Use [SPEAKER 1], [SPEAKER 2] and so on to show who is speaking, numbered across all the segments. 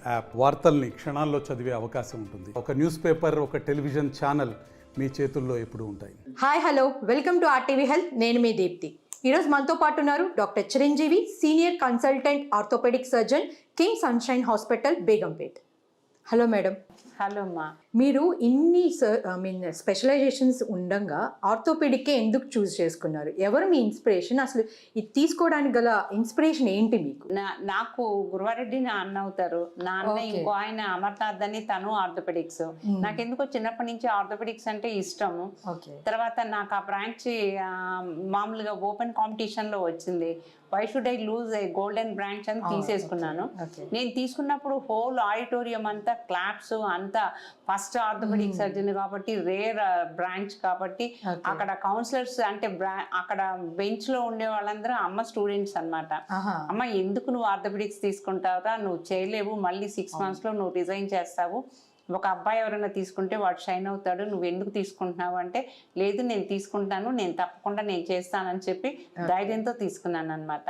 [SPEAKER 1] App వార్తల్ని క్షణాల్లో చదివే అవకాశం ఉంటుంది. ఒక న్యూస్ పేపర్, ఒక టెలివిజన్ ఛానల్ మీ చేతుల్లో ఎప్పుడూ ఉంటాయి.
[SPEAKER 2] Hi hello, welcome to RTV health. నేను మీ దీప్తి. ఈరోజు మనతో పాటు ఉన్నారు doctor Chiranjeevi, senior consultant orthopaedic surgeon, King Sunshine hospital, Begumpet. Hello madam.
[SPEAKER 3] Hello అమ్మా.
[SPEAKER 2] మీరు ఇన్ని స్పెషలైజేషన్స్ ఉండగా ఆర్థోపెడిక్కే ఎందుకు చూస్ చేసుకున్నారు? ఎవరు మీ ఇన్స్పిరేషన్? అసలు ఇది తీసుకోవడానికి గల ఇన్స్పిరేషన్ ఏంటి మీకు?
[SPEAKER 3] నాకు గురువారెడ్డి నా అన్న అవుతారు. నా అన్న ఇంకో ఆయన అమర్నాథ్ అని, తను ఆర్థోపెడిక్స్. నాకెందుకో చిన్నప్పటి నుంచి ఆర్థోపెడిక్స్ అంటే ఇష్టము. తర్వాత నాకు ఆ బ్రాంచ్ మామూలుగా ఓపెన్ కాంపిటీషన్ లో వచ్చింది. Why should I lose a golden branch అని తీసేసుకున్నాను. నేను తీసుకున్నప్పుడు హోల్ ఆడిటోరియం అంతా క్లాప్స్ అంతా ఫస్ట్ ఆర్థోపెడిక్ సర్జన్ కాబట్టి, రేర్ బ్రాంచ్ కాబట్టి అక్కడ కౌన్సిలర్స్ అంటే అక్కడ బెంచ్ లో ఉండే వాళ్ళందరూ అమ్మ స్టూడెంట్స్ అన్నమాట. అమ్మ ఎందుకు నువ్వు ఆర్థోపెడిక్స్ తీసుకుంటావురా, నువ్వు చేయలేవు, మళ్ళీ 6 months లో నువ్వు రిజైన్ చేస్తావు, ఒక అబ్బాయి ఎవరైనా తీసుకుంటే వాడు షైన్ అవుతాడు, నువ్వు ఎందుకు తీసుకుంటున్నావు అంటే, లేదు నేను తీసుకుంటాను, నేను తప్పకుండా నేను చేస్తానని చెప్పి ధైర్యంతో తీసుకున్నాను అనమాట.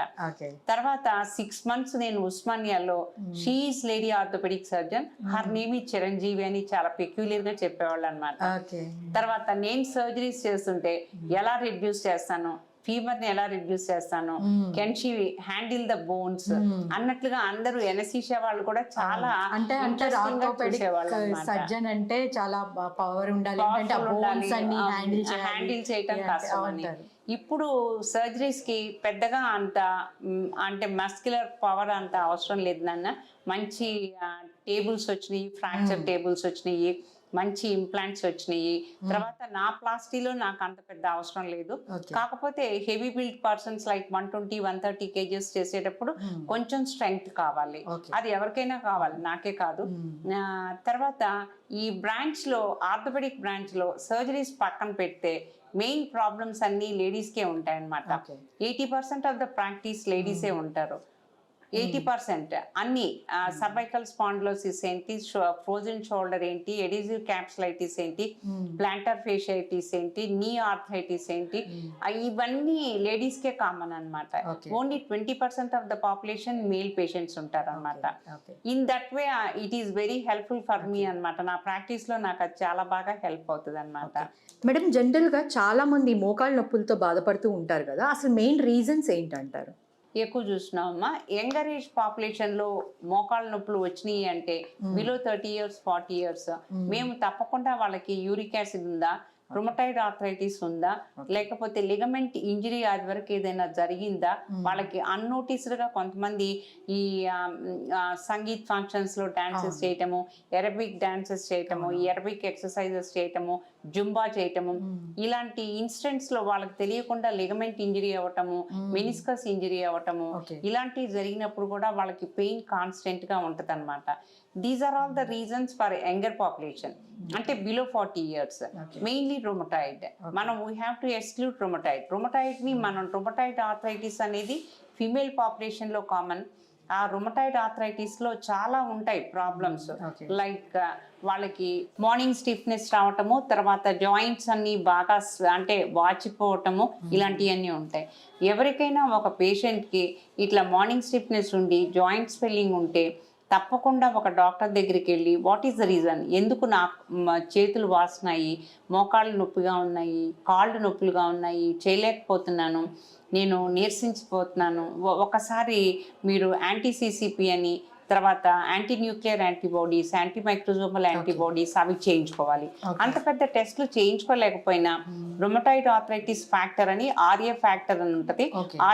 [SPEAKER 3] తర్వాత 6 months నేను ఉస్మానియాలో she's lady orthopaedic surgeon, her name is Chiranjeevi అని చాలా పెక్యులర్ గా చెప్పేవాళ్ళు అనమాట. తర్వాత నేను సర్జరీస్ చేస్తుంటే ఎలా రిడ్యూస్ చేస్తాను, ఫీవర్ ని ఎలా రిడ్యూస్ చేస్తాను, can she handle the bones అన్నట్లుగా అందరూ ఎనస్థీషియా వాళ్ళు కూడా చాలా
[SPEAKER 2] సర్జన్ అంటే చాలా పవర్ ఉండాలి,
[SPEAKER 3] హ్యాండిల్ చేయటం కష్టమని. ఇప్పుడు సర్జరీస్ కి పెద్దగా అంత అంటే మస్క్యులర్ పవర్ అంత అవసరం లేదు నాన్న. మంచి టేబుల్స్ వచ్చినాయి, ఫ్రాక్చర్ టేబుల్స్ వచ్చినాయి, మంచి ఇంప్లాంట్స్ వచ్చినాయి. తర్వాత నా ప్లాస్టీలో నాకు అంత పెద్ద అవసరం లేదు. కాకపోతే heavy build persons like 120-130 kgs చేసేటప్పుడు కొంచెం స్ట్రెంగ్త్ కావాలి. అది ఎవరికైనా కావాలి, నాకే కాదు. తర్వాత ఈ బ్రాంచ్ లో, ఆర్థోపెడిక్ బ్రాంచ్ లో సర్జరీస్ పక్కన పెడితే మెయిన్ ప్రాబ్లమ్స్ అన్ని లేడీస్కే ఉంటాయి అన్నమాట. 80% ఆఫ్ ద ప్రాక్టీస్ లేడీసే ఉంటారు. 80% అన్ని సర్వైకల్ స్పాండిలోసిస్ ఏంటి, ఫ్రోజన్ షోల్డర్ ఏంటి, ఎడిజివ్ క్యాప్సులైటిస్ ఏంటి, ప్లాంటర్ ఫేషియైటిస్ ఏంటి, నీ ఆర్థరైటిస్ ఏంటి, ఇవన్నీ లేడీస్ కే కామన్ అనమాట. Only 20% of the population male patients ఉంటారు అనమాట. In that way it is very helpful for me అనమాట. నా ప్రాక్టీస్ లో నాకు అది చాలా బాగా హెల్ప్ అవుతుంది అనమాట.
[SPEAKER 2] మేడం, జనరల్ గా చాలా మంది మోకాళ్ళ నొప్పులతో బాధపడుతూ ఉంటారు కదా, అసలు మెయిన్ రీజన్స్ ఏంటంటారు?
[SPEAKER 3] ఎక్కువ చూసినామమ్మా, యంగర్ ఏజ్ పాపులేషన్ లో మోకాళ్ళ నొప్పులు వచ్చినాయి అంటే బిలో 30 years 40 years, మేము తప్పకుండా వాళ్ళకి యూరిక్ యాసిడ్ ఉందా, రుమటాయిడ్ ఆర్థరైటిస్ ఉందా, లేకపోతే లిగమెంట్ ఇంజరీ అది వరకు ఏదైనా జరిగిందా, వాళ్ళకి అన్నోటీస్డ్ గా కొంతమంది ఈ సంగీత్ ఫంక్షన్స్ లో డాన్సెస్ చేయటము, ఎరబిక్ డాన్సెస్ చేయటము, ఎరబిక్ ఎక్సర్సైజెస్ చేయటము, జుంబా చేయటము, ఇలాంటి ఇన్సిడెంట్స్ లో వాళ్ళకి తెలియకుండా లిగమెంట్ ఇంజరీ అవ్వటము, మెనిస్కస్ ఇంజరీ అవ్వటము, ఇలాంటివి జరిగినప్పుడు కూడా వాళ్ళకి పెయిన్ కాన్స్టెంట్ గా ఉంటది అనమాట. These are all the reasons for younger population అంటే బిలో 40 years. Mainly rheumatoid. మనం we have to exclude rheumatoid ని మనం రుమటాయిడ్ ఆర్థరైటిస్ అనేది ఫీమేల్ పాపులేషన్ లో కామన్. ఆ రుమటాయిడ్ ఆర్థరైటిస్ లో చాలా ఉంటాయి ప్రాబ్లమ్స్, లైక్ వాళ్ళకి మార్నింగ్ స్టిఫ్నెస్ రావటము, తర్వాత జాయింట్స్ అన్ని బాగా అంటే వాచిపోవటము, ఇలాంటివన్నీ ఉంటాయి. ఎవరికైనా ఒక పేషెంట్కి ఇట్లా మార్నింగ్ స్టిఫ్నెస్ ఉండి జాయింట్ స్వెల్లింగ్ ఉంటే తప్పకుండా ఒక డాక్టర్ దగ్గరికి వెళ్ళి వాట్ ఈస్ ద రీజన్, ఎందుకు నా చేతులు వాస్తున్నాయి, మోకాళ్ళు నొప్పిగా ఉన్నాయి, కాళ్ళు నొప్పులుగా ఉన్నాయి, చేయలేకపోతున్నాను, నేను నీరసించిపోతున్నాను, ఒకసారి మీరు యాంటీ-CCP అని, తర్వాత anti nuclear antibodies, anti microsomal antibodies అవి చేయించుకోవాలి. అంత పెద్ద టెస్ట్లు చేయించుకోలేకపోయినా రుమటాయిడ్ ఆర్థరైటిస్ ఫ్యాక్టర్ అని RA ఫ్యాక్టర్ అని ఉంటుంది.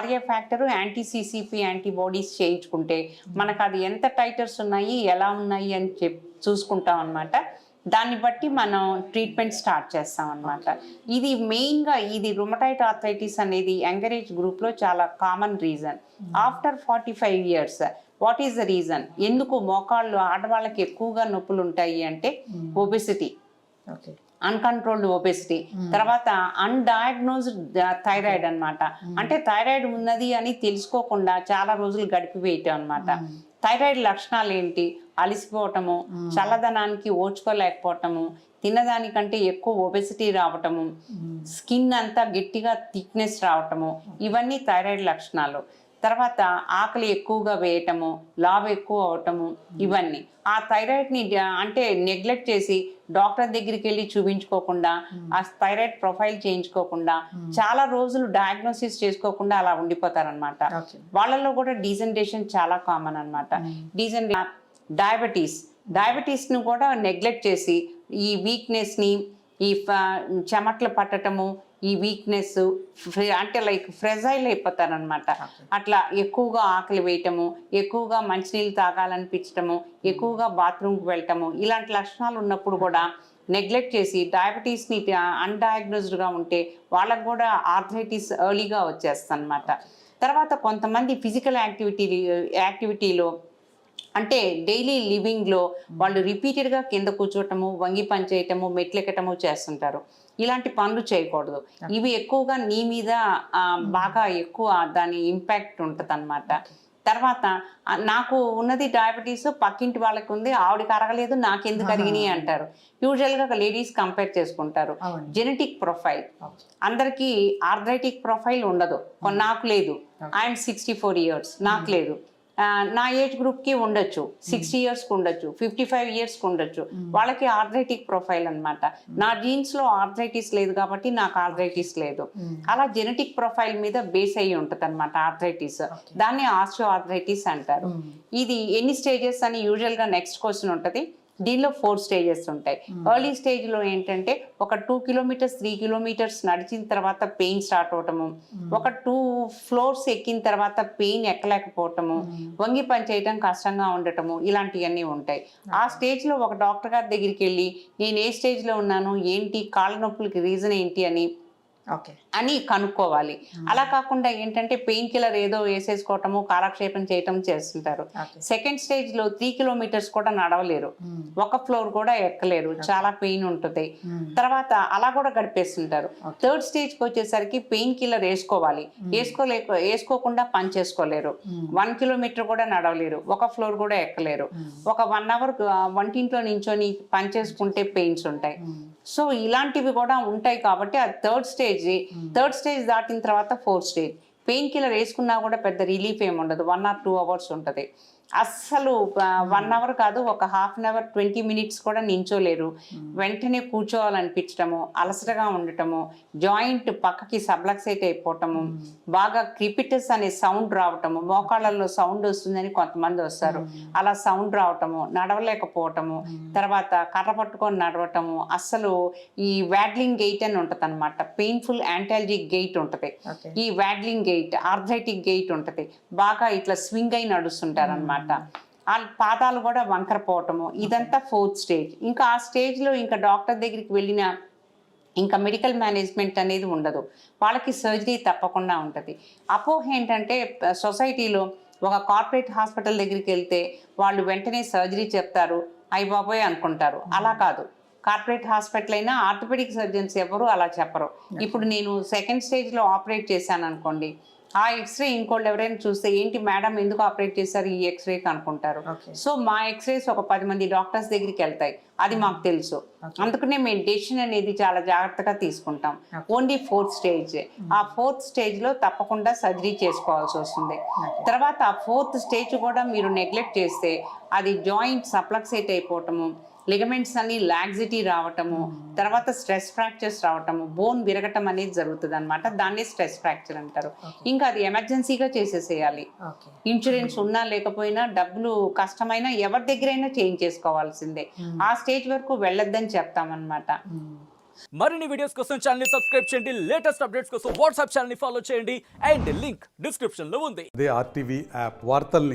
[SPEAKER 3] RA ఫ్యాక్టర్, యాంటీ-CCP యాంటీబాడీస్ చేయించుకుంటే మనకు అది ఎంత టైటర్స్ ఉన్నాయి, ఎలా ఉన్నాయి అని చూసుకుంటాం అనమాట. దాన్ని బట్టి మనం ట్రీట్మెంట్ స్టార్ట్ చేస్తాం అనమాట. ఇది మెయిన్గా ఇది రుమటాయిడ్ ఆర్థరైటిస్ అనేది యంగర్ ఏజ్ గ్రూప్లో చాలా common reason. After 45 years what is the reason, ఎందుకు మోకాళ్ళు ఆడవాళ్ళకి ఎక్కువగా నొప్పులు ఉంటాయి అంటే ఒబెసిటీ, అన్కంట్రోల్డ్ ఒబెసిటీ, తర్వాత అన్డయాగ్నోజ్డ్ థైరాయిడ్ అనమాట. అంటే థైరాయిడ్ ఉన్నది అని తెలుసుకోకుండా చాలా రోజులు గడిపివేయటం అనమాట. థైరాయిడ్ లక్షణాలు ఏంటి, అలసిపోవటము, చల్లదనానికి ఓర్చుకోలేకపోవటము, తిన్నదానికంటే ఎక్కువ ఒబెసిటీ రావటము, స్కిన్ అంతా గట్టిగా థిక్నెస్ రావటము, ఇవన్నీ థైరాయిడ్ లక్షణాలు. తర్వాత ఆకలి ఎక్కువగా వేయటము, లావు ఎక్కువ అవటము, ఇవన్నీ ఆ థైరాయిడ్ని అంటే నెగ్లెక్ట్ చేసి డాక్టర్ దగ్గరికి వెళ్ళి చూపించుకోకుండా, ఆ థైరాయిడ్ ప్రొఫైల్ చేయించుకోకుండా, చాలా రోజులు డయాగ్నోసిస్ చేసుకోకుండా అలా ఉండిపోతారనమాట. వాళ్ళల్లో కూడా డీజనరేషన్ చాలా కామన్ అనమాట. డయాబెటీస్ను కూడా నెగ్లెక్ట్ చేసి ఈ వీక్నెస్ని, ఈ చెమటలు పట్టటము, ఈ వీక్నెస్ అంటే లైక్ ఫ్రెజైల్ అయిపోతారనమాట. అట్లా ఎక్కువగా ఆకలి వేయటము, ఎక్కువగా మంచినీళ్ళు తాగాలనిపించటము, ఎక్కువగా బాత్రూమ్కి వెళ్ళటము, ఇలాంటి లక్షణాలు ఉన్నప్పుడు కూడా నెగ్లెక్ట్ చేసి డయాబెటీస్ని అన్డయాగ్నోజ్డ్గా ఉంటే వాళ్ళకు కూడా ఆర్థరైటిస్ ఎర్లీగా వచ్చేస్తుంది అనమాట. తర్వాత కొంతమంది ఫిజికల్ యాక్టివిటీలో అంటే డైలీ లివింగ్లో వాళ్ళు రిపీటెడ్గా కింద కూర్చోటము, వంగి పని చేయటము, మెట్లెక్కటము చేస్తుంటారు. ఇలాంటి పనులు చేయకూడదు. ఇవి ఎక్కువగా నీ మీద బాగా ఎక్కువ దాని ఇంపాక్ట్ ఉంటుంది అనమాట. తర్వాత నాకు ఉన్నది డయాబెటీస్, పక్కింటి వాళ్ళకి ఉంది, ఆవిడకి అరగలేదు, నాకెందుకు అరిగినాయి అంటారు. యూజువల్గా లేడీస్ కంపేర్ చేసుకుంటారు. జెనెటిక్ ప్రొఫైల్ అందరికీ ఆర్థరైటిక్ ప్రొఫైల్ ఉండదు. నాకు లేదు, ఐఎమ్ 64 years, నాకు లేదు. నా ఏజ్ గ్రూప్కి ఉండొచ్చు, 60 yearsకి ఉండొచ్చు, 55 yearsకి ఉండొచ్చు. వాళ్ళకి ఆర్థరైటిక్ ప్రొఫైల్ అనమాట. నా జీన్స్లో ఆర్థరైటిస్ లేదు కాబట్టి నాకు ఆర్థరైటిస్ లేదు. అలా జెనెటిక్ ప్రొఫైల్ మీద బేస్ అయ్యి ఉంటుంది అనమాట ఆర్థరైటిస్. దాన్ని ఆస్టియో ఆర్థరైటిస్ అంటారు. ఇది ఎన్ని స్టేజెస్ అని యూజువల్గా నెక్స్ట్ క్వశ్చన్ ఉంటుంది. దీనిలో 4 stages ఉంటాయి. ఎర్లీ స్టేజ్లో ఏంటంటే ఒక 2 kilometers 3 kilometers నడిచిన తర్వాత పెయిన్ స్టార్ట్ అవటము, ఒక 2 floors ఎక్కిన తర్వాత పెయిన్ ఎక్కలేకపోవటము, వంగి పని చేయటం కష్టంగా ఉండటము, ఇలాంటివన్నీ ఉంటాయి. ఆ స్టేజ్లో ఒక డాక్టర్ గారి దగ్గరికి వెళ్ళి నేను ఏ స్టేజ్లో ఉన్నాను, ఏంటి, కాళ్ళ నొప్పులకి రీజన్ ఏంటి అని కనుక్కోవాలి. అలా కాకుండా ఏంటంటే పెయిన్ కిల్లర్ ఏదో వేసేసుకోవటము, కాలక్షేపం చేయటం చేస్తుంటారు. సెకండ్ స్టేజ్లో 3 kilometers కూడా నడవలేరు, ఒక ఫ్లోర్ కూడా ఎక్కలేరు, చాలా పెయిన్ ఉంటుంది. తర్వాత అలా కూడా గడిపేస్తుంటారు. థర్డ్ స్టేజ్కి వచ్చేసరికి పెయిన్ కిల్లర్ వేసుకోవాలి, వేసుకోకుండా పని చేసుకోలేరు, 1 kilometer కూడా నడవలేరు, ఒక ఫ్లోర్ కూడా ఎక్కలేరు, ఒక 1 hour వంటింట్లో నించొని పని చేసుకుంటే పెయిన్స్ ఉంటాయి. సో ఇలాంటివి కూడా ఉంటాయి కాబట్టి అది థర్డ్ స్టేజ్ దాటిన తర్వాత 4th stage. పెయిన్ కిల్లర్ వేసుకున్నా కూడా పెద్ద రిలీఫ్ ఏమి ఉండదు, 1 or 2 hours ఉంటుంది. అస్సలు 1 hour కాదు, ఒక ½ an hour 20 minutes కూడా నించోలేరు, వెంటనే కూర్చోవాలనిపించటము, అలసటగా ఉండటము, జాయింట్ పక్కకి సబ్లక్సైట్ అయిపోవటము, బాగా క్రిపిటస్ అనే సౌండ్ రావటము, మోకాళ్ళల్లో సౌండ్ వస్తుందని కొంతమంది వస్తారు, అలా సౌండ్ రావటము, నడవలేకపోవటము, తర్వాత కర్ర పట్టుకొని నడవటము, అస్సలు ఈ వ్యాడ్లింగ్ గెయిట్ అని ఉంటుంది అనమాట. పెయిన్ఫుల్ యాంటాలజిక్ గెయిట్ ఉంటుంది. ఈ వ్యాడ్లింగ్ గెయిట్, ఆర్థరైటిక్ గెయిట్ ఉంటుంది, బాగా ఇట్లా స్వింగ్ అయి నడుస్తుంటారు అనమాట. ఆ పాదాలు కూడా వంకర పోవటము, ఇదంతా 4th stage. ఇంకా ఆ స్టేజ్లో ఇంకా డాక్టర్ దగ్గరికి వెళ్ళిన ఇంకా మెడికల్ మేనేజ్మెంట్ అనేది ఉండదు, వాళ్ళకి సర్జరీ తప్పకుండా ఉంటుంది. అపోహ ఏంటంటే సొసైటీలో ఒక కార్పొరేట్ హాస్పిటల్ దగ్గరికి వెళ్తే వాళ్ళు వెంటనే సర్జరీ చెప్తారు, అయ్య బాబోయ్ అనుకుంటారు. అలా కాదు, కార్పొరేట్ హాస్పిటల్ అయినా ఆర్థోపెడిక్ సర్జన్స్ ఎవరు అలా చెప్పరు. ఇప్పుడు నేను సెకండ్ స్టేజ్లో ఆపరేట్ చేశాను అనుకోండి, ఆ ఎక్స్రే ఇంకోళ్ళు ఎవరైనా చూస్తే ఏంటి మేడం ఎందుకు ఆపరేట్ చేశారు ఈ ఎక్స్రేకి అనుకుంటారు. సో మా ఎక్స్రేస్ ఒక 10 మంది డాక్టర్స్ దగ్గరికి వెళ్తాయి, అది మాకు తెలుసు. అందుకనే మేము డెసిషన్ అనేది చాలా జాగ్రత్తగా తీసుకుంటాం. Only 4th stage. ఆ 4th stageలో తప్పకుండా సర్జరీ చేసుకోవాల్సి వస్తుంది. తర్వాత ఆ 4th stage కూడా మీరు నెగ్లెక్ట్ చేస్తే అది జాయింట్ సబ్లక్సైట్ అయిపోవటము, లిగమెంట్స్ అన్ని లాక్సిటీ రావటము, తర్వాత స్ట్రెస్ ఫ్రాక్చర్స్ రావటము, బోన్ విరగటం అనేది జరుగుతుంది అనమాట. దాన్ని స్ట్రెస్ ఫ్రాక్చర్ అంటారు. ఇంకా అది ఎమర్జెన్సీగా చేసేసేయాలి. ఇన్సూరెన్స్ ఉన్నా లేకపోయినా, డబ్బులు కష్టమైనా ఎవరి దగ్గరైనా చేంజ్ చేసుకోవాల్సిందే. ఆ స్టేజ్ వరకు వెళ్ళొద్దని చెప్తామన్నమాట.
[SPEAKER 4] మరిన్ని వీడియోస్ కోసం ఛానల్ ని సబ్స్క్రైబ్ చేయండి, లేటెస్ట్ అప్డేట్స్ కోసం వాట్సాప్ ఛానల్ ని ఫాలో చేయండి, అండ్ లింక్ డిస్క్రిప్షన్ లో ఉంది.
[SPEAKER 1] అదే RTV యాప్ వార్తల్ని